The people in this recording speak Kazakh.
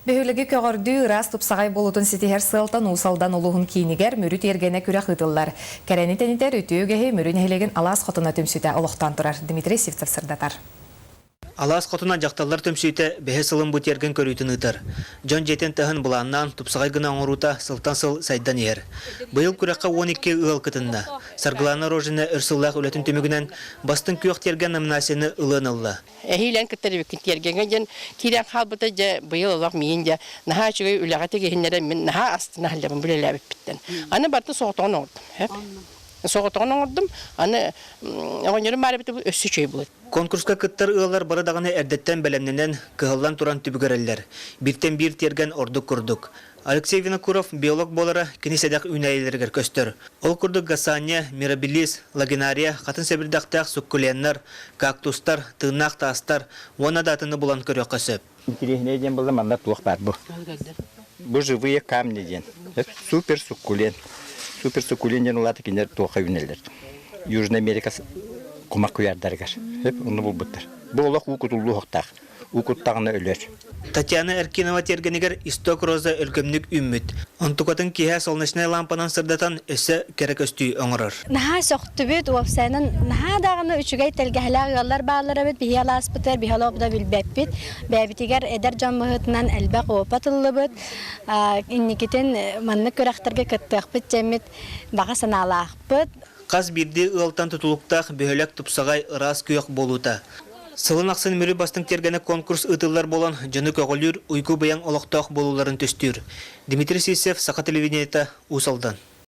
Бөһүлеги көҕөрдүү ырас тупсагай болутун ситиһэр сылтан усалдан улуһун киинигер мүрүт ергене күрэ хытыллар. Кәрәни тенитер үтүүгэһи мүрүн хелеген алаас хотуна төмсүтэ олохтан турар. Дмитрий Сивцев сырдатар. Алаас хотуна жақталлар төмсүйте бәһе сылын бұтерген көрүйтін ұтыр. Жон жетен тағын бұланнан тупсағай гына оңырута сылтан сыл сайдан ер. Бұйыл күрәққа 12 ұғыл кытынна. Саргыланы рожыны үрсыллақ үлетін төмігінен бастың күйіқтерген номинасияны ұлын ұлы. Әхейлен күттері бүкін тергенген жен кирен қалбыта жа бұйыл олақ мейін жа наға жүгей үліға тегехінлері мен наға астына әлдебін білелі әбіп біттен. Аны барды соғытығын ордым. Соғытығын ордым, аны оңырым бары біті өссі чөй болады. Конкурска кыттар ылар барадағаны әрдеттен бәлемненен кығылан туран түбігірелер. Біртен бір терген ордық күрдік. Алексей Винокуров биолог болары кенеседақ үйнәйлергер көстір. Ол күрдік гасания, мирабилис, лагинария, қатын сәбірдақтақ суккуленнар, кактустар, тыңнақ тастар, оны датыны бұлан көрі қысып. Интересный день был, манда тух бар бұл. Бұл живые камни ден. Супер суккулент. Супер суккулент ден олаты кендер туха үйнелер. Южная Америка кумак күйәрдәргер. Оны бұл бұттыр. Бұл олақ ұқытылы ұқтақ. Ұқыттағына өлер. Татьяна Эркинова тергенегер исток роза өлкөмнүк үммүт. Онтукатын киһә солнечная лампанан сырдатан өссө керек өстүй оңорор. Наха соқтубет уапсанын наха дагыны үчүгэй телгәһләр яллар баалары бит биялас битер биялобда билбеппит. Бәбитигәр эдер жаммыһытынан әлбә копатыллыбыт. Инникетен манны көрәхтәргә кыттык җәмит бага саналахбыт. Каз бирди ылтан тутулуктак бөһөлөк тупсагай ырас күйөк болута. Сылын ақсын мүрі бастың тергені конкурс ұтылар болан жыны көғілір ұйку баян олықтақ болуларын төстүр. Дмитрий Сисев, Сақа телевидениета, Усалдан.